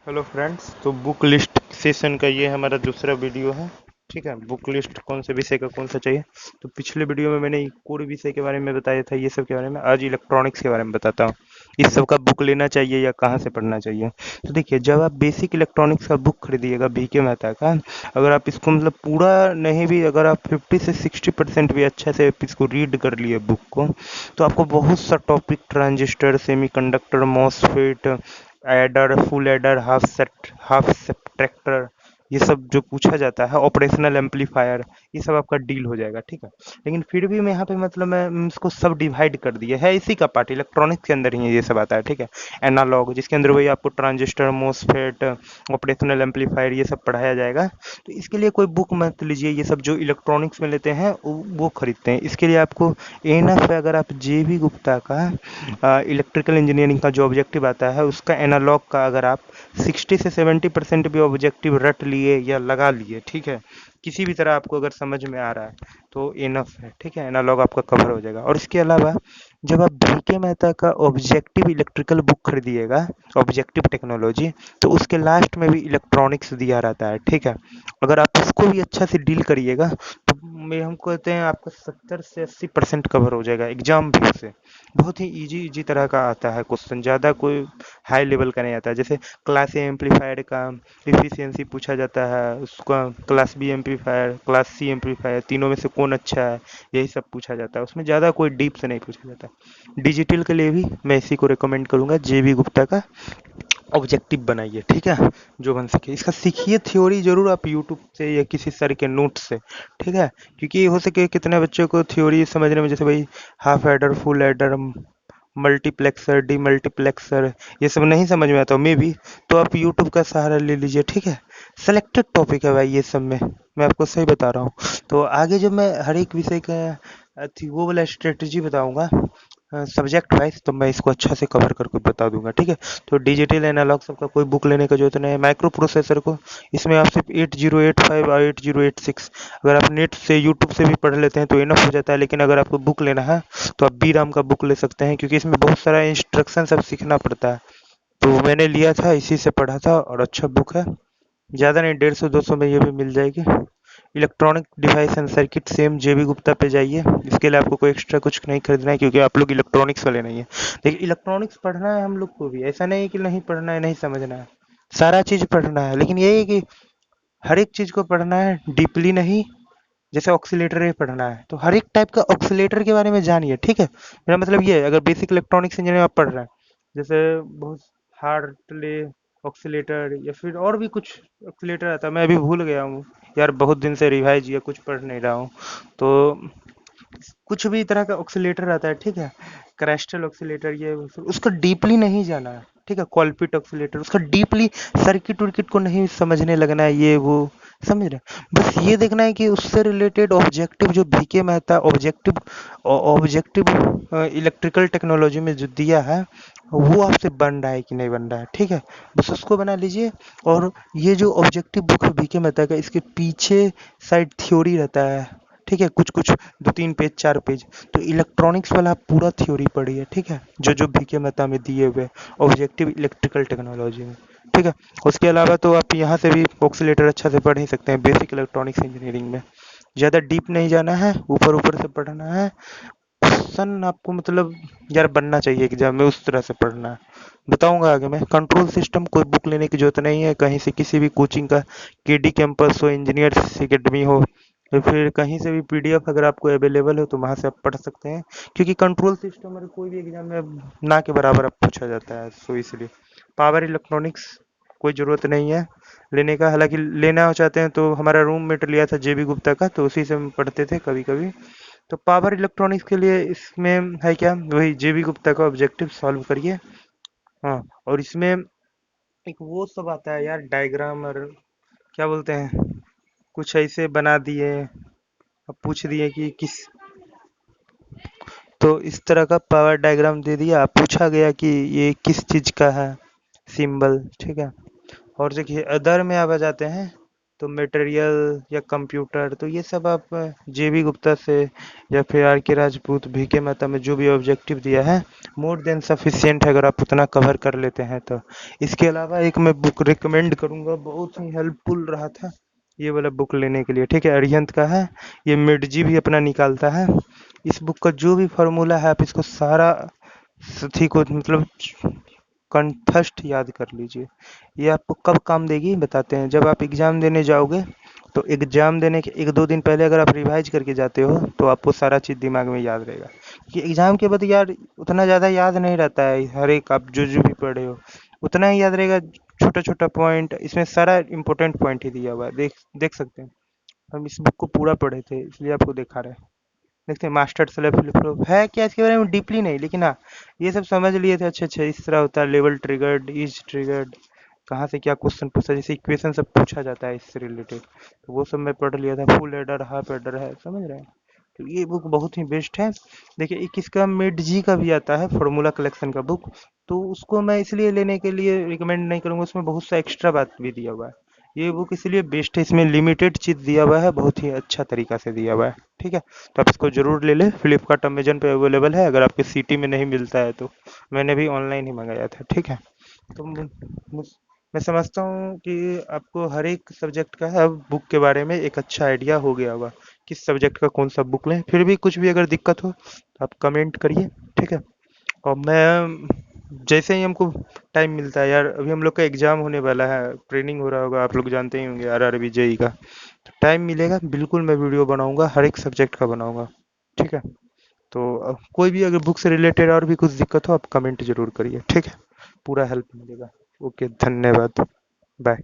Hello friends, तो book list session का ये हमारा दूसरा वीडियो है। ठीक है, बुक लिस्ट कौन से विषय का कौन सा चाहिए। तो पिछले वीडियो में मैंने कोर विषय के बारे में बताया था, ये सब के बारे में। आज इलेक्ट्रॉनिक्स के बारे में बताता हूँ। इस सब का बुक लेना चाहिए या कहाँ से पढ़ना चाहिए। तो देखिए, जब आप बेसिक इलेक्ट्रॉनिक्स का बुक खरीदिएगा बीके मेहता का, अगर आप इसको मतलब पूरा नहीं भी, अगर आप 50 से 60% भी अच्छा से इसको रीड कर लिए बुक को, तो आपको बहुत सा topic, transistor, semiconductor, MOSFET, adder, full adder, half subtractor, ये सब जो पूछा जाता है, ऑपरेशनल एम्पलीफायर, ये सब आपका डील हो जाएगा। ठीक है, लेकिन फिर भी मैं यहाँ पे मतलब मैं इसको सब डिवाइड कर दिया है। इसी का पार्ट इलेक्ट्रॉनिक्स के अंदर ही ये सब आता है। ठीक है, एनालॉग, जिसके अंदर वही आपको ट्रांजिस्टर, मोसफेट, ऑपरेशनल एम्पलीफायर, ये सब पढ़ाया जाएगा। तो इसके लिए कोई बुक मत लीजिए। ये सब जो इलेक्ट्रॉनिक्स में लेते हैं वो खरीदते हैं। इसके लिए आपको एनफ है, अगर आप जे बी गुप्ता का इलेक्ट्रिकल इंजीनियरिंग का जो ऑब्जेक्टिव आता है, उसका एनालॉग का अगर आप 60 से 70% भी ऑब्जेक्टिव रट लिए या लगा लिए, ठीक है, किसी भी तरह आपको अगर समझ में आ रहा है, तो इनफ है। ठीक है, एनालॉग आपका कवर हो जाएगा। और इसके अलावा जब आप बीके मेहता का ऑब्जेक्टिव इलेक्ट्रिकल बुक खरीदिएगा, ऑब्जेक्टिव टेक्नोलॉजी, तो उसके लास्ट में भी इलेक्ट्रॉनिक्स दिया रहता है। ठीक है, अगर आप उसको भी अच्छा से डील करिएगा, तो मैं हम कहते हैं आपका 70 से 80% कवर हो जाएगा एग्जाम भी से। बहुत ही इजी इजी तरह का आता है क्वेश्चन, ज़्यादा कोई हाई लेवल का नहीं आता है। जैसे क्लास ए एम्पलीफायर का इफिशियंसी पूछा जाता है, उसका class B amplifier, class C amplifier, तीनों में से कौन अच्छा है, यही सब पूछा जाता है। उसमें ज़्यादा कोई डीप से नहीं पूछा जाता। डिजिटल के लिए भी मैं इसी को रिकमेंड करूँगा, जे बी गुप्ता का ऑब्जेक्टिव बनाइए। ठीक है, जो बन सके इसका सीखिए। थ्योरी जरूर आप यूट्यूब से या किसी सर के नोट से। ठीक है, क्योंकि हो सके कितने बच्चों को थ्योरी समझने में, जैसे भाई half adder, full adder, multiplexer, demultiplexer, ये सब नहीं समझ में आता मे बी, तो आप यूट्यूब का सहारा ले लीजिए। ठीक है, सेलेक्टेड टॉपिक है भाई ये सब में, मैं आपको सही बता रहा हूँ। तो आगे जब मैं हर एक विषय का वो वाला स्ट्रेटजी बताऊंगा सब्जेक्ट वाइज, तो मैं इसको अच्छा से कवर करके बता दूंगा। ठीक है, तो डिजिटल एनालॉग सबका कोई बुक लेने का जरूरत नहीं है। माइक्रो प्रोसेसर को, इसमें आप सिर्फ 8085 और 8086 अगर आप नेट से यूट्यूब से भी पढ़ लेते हैं तो इनफ हो जाता है। लेकिन अगर आपको बुक लेना है तो आप बी राम का बुक ले सकते हैं, क्योंकि इसमें बहुत सारा इंस्ट्रक्शन सब सीखना पड़ता है। तो मैंने लिया था, इसी से पढ़ा था, और अच्छा बुक है। ज़्यादा नहीं, 150-200 में ये भी मिल जाएगी। Electronic device and circuit, same J B Gupta पे जाइए। इसके लिए आपको कोई एक्स्ट्रा कुछ नहीं खरीदना है, क्योंकि आप लोग इलेक्ट्रॉनिक्स वाले नहीं है। देखिए, इलेक्ट्रॉनिक्स पढ़ना है हम लोग को भी, ऐसा नहीं है कि नहीं पढ़ना है, नहीं समझना है, सारा चीज़ पढ़ना है। लेकिन यही है कि हर एक चीज़ को पढ़ना है, डीपली नहीं। जैसे ऑक्सीलेटर ही पढ़ना है, तो हर एक टाइप का ऑक्सीलेटर के बारे में जानिए। ठीक है, मेरा मतलब ये है, अगर बेसिक इलेक्ट्रॉनिक्स इंजीनियरिंग आप पढ़ रहे हैं, जैसे बहुत हार्टले ऑक्सीलेटर या फिर और भी कुछ ऑक्सीलेटर आता है, मैं अभी भूल गया हूँ यार, बहुत दिन से रिवाइज या कुछ पढ़ नहीं रहा हूँ। तो कुछ भी तरह का ऑक्सीलेटर आता है, ठीक है, क्राइस्टल ऑक्सीलेटर, ये उसका डीपली नहीं जाना है। ठीक है, कॉलपिट ऑक्सीलेटर, उसका डीपली सर्किट उर्किट को नहीं समझने लगना है, ये वो समझ रहे हैं। बस ये देखना है कि उससे रिलेटेड ऑब्जेक्टिव जो BK Mehta objective objective electrical technology में जो दिया है, वो आपसे बन रहा है कि नहीं बन रहा है। ठीक है, बस उसको बना लीजिए। और ये जो ऑब्जेक्टिव बुक है बीके मेहता का, इसके पीछे साइड थ्योरी रहता है। ठीक है, कुछ कुछ 2-3 पेज 4 पेज, तो इलेक्ट्रॉनिक्स वाला आप पूरा थ्योरी पढ़िए। ठीक है, जो जो बीके मेहता में दिए हुए ऑब्जेक्टिव इलेक्ट्रिकल टेक्नोलॉजी में। ठीक है, उसके अलावा तो आप यहाँ से भी ऑक्सीलेटर अच्छा से पढ़ ही सकते हैं, बेसिक इलेक्ट्रॉनिक्स इंजीनियरिंग में। ज़्यादा डीप नहीं जाना है, ऊपर ऊपर से पढ़ना है। क्वेश्चन आपको मतलब यार बनना चाहिए एग्जाम में, उस तरह से पढ़ना है। बताऊंगा आगे मैं। कंट्रोल सिस्टम कोई बुक लेने की जरूरत नहीं है, कहीं से किसी भी कोचिंग का, केडी कैंपस हो, इंजीनियर्स एकेडमी हो, या फिर कहीं से भी पीडीएफ अगर आपको अवेलेबल हो तो वहां से आप पढ़ सकते हैं। क्योंकि कंट्रोल सिस्टम अगर कोई भी एग्जाम में ना के बराबर अब पूछा जाता है, सो इसलिए पावर इलेक्ट्रॉनिक्स कोई ज़रूरत नहीं है लेने का। हालांकि लेना चाहते हैं तो हमारा रूममेट लिया था जेबी गुप्ता का, तो उसी से हम पढ़ते थे कभी कभी। तो पावर इलेक्ट्रॉनिक्स के लिए इसमें है क्या, वही जेबी गुप्ता का ऑब्जेक्टिव सॉल्व करिए। हाँ, और इसमें एक वो सब आता है यार, डायग्राम और क्या बोलते हैं, कुछ ऐसे बना दिए, अब पूछ दिए कि किस, तो इस तरह का पावर डायग्राम दे दिया, पूछा गया कि ये किस चीज का है सिंबल। ठीक है, और देखिए अदर में आप आ जाते हैं, तो मटेरियल या कंप्यूटर, तो ये सब आप जेबी गुप्ता से या फिर आर के राजपूत, भी के मेहता में जो भी ऑब्जेक्टिव दिया है, मोर देन सफिशिएंट है अगर आप उतना कवर कर लेते हैं तो। इसके अलावा एक मैं बुक रिकमेंड करूंगा, बहुत ही हेल्पफुल रहा था ये वाला बुक लेने के लिए, ठीक है, अरिहंत का है। ये मिड जी भी अपना निकालता है। इस बुक का जो भी फॉर्मूला है आप इसको सारा सही को मतलब कंठस्थ याद कर लीजिए। ये आपको कब काम देगी बताते हैं, जब आप एग्जाम देने जाओगे तो एग्जाम देने के एक दो दिन पहले अगर आप रिवाइज करके जाते हो तो आपको सारा चीज़ दिमाग में याद रहेगा, कि एग्जाम के बाद यार उतना ज़्यादा याद नहीं रहता है, हर एक आप जो जो भी पढ़े हो उतना ही याद रहेगा। छोटा छोटा पॉइंट इसमें सारा इंपॉर्टेंट पॉइंट ही दिया हुआ है, देख देख सकते हैं। हम इस बुक को पूरा पढ़े थे इसलिए आपको दिखा रहे हैं। देखते हैं मास्टर स्लेव फ्लिप फ्लॉप है क्या, इसके बारे में डीपली नहीं, लेकिन हाँ ये सब समझ लिए थे। अच्छा अच्छा, इस तरह होता है, लेवल ट्रिगर्ड, इज ट्रिगर्ड, कहाँ से क्या क्वेश्चन पूछा, जैसे इक्वेशन सब पूछा जाता है इससे रिलेटेड, तो वो सब मैं पढ़ लिया था। फुल एडर हाफ एडर है, समझ रहे हैं। तो ये बुक बहुत ही बेस्ट है। देखिए एक इसका मिड जी का भी आता है, फॉर्मूला कलेक्शन का बुक, तो उसको मैं इसलिए लेने के लिए रिकमेंड नहीं करूंगा, उसमें बहुत सा एक्स्ट्रा बात भी दिया हुआ है। ये बुक इसलिए बेस्ट है, इसमें लिमिटेड चीज दिया हुआ है, बहुत ही अच्छा तरीका से दिया हुआ है, ठीक है। तो आप इसको जरूर ले लें, फ्लिपकार्ट अमेजन पे अवेलेबल है, अगर आपके सिटी में नहीं मिलता है तो। मैंने भी ऑनलाइन ही मंगाया था, ठीक है। तो मैं समझता हूँ कि आपको हर एक सब्जेक्ट का बुक के बारे में एक अच्छा आइडिया हो गया होगा, किस सब्जेक्ट का कौन सा बुक लें। फिर भी कुछ भी अगर दिक्कत हो तो आप कमेंट करिए, ठीक है। और मैं जैसे ही हमको टाइम मिलता है यार, अभी हम लोग का एग्जाम होने वाला है, ट्रेनिंग हो रहा होगा, आप लोग जानते ही होंगे आरआरबी जेई का, तो टाइम मिलेगा बिल्कुल मैं वीडियो बनाऊंगा, हर एक सब्जेक्ट का बनाऊंगा, ठीक है। तो कोई भी अगर बुक से रिलेटेड और भी कुछ दिक्कत हो आप कमेंट जरूर करिए, ठीक है, पूरा हेल्प मिलेगा। ओके, धन्यवाद, बाय।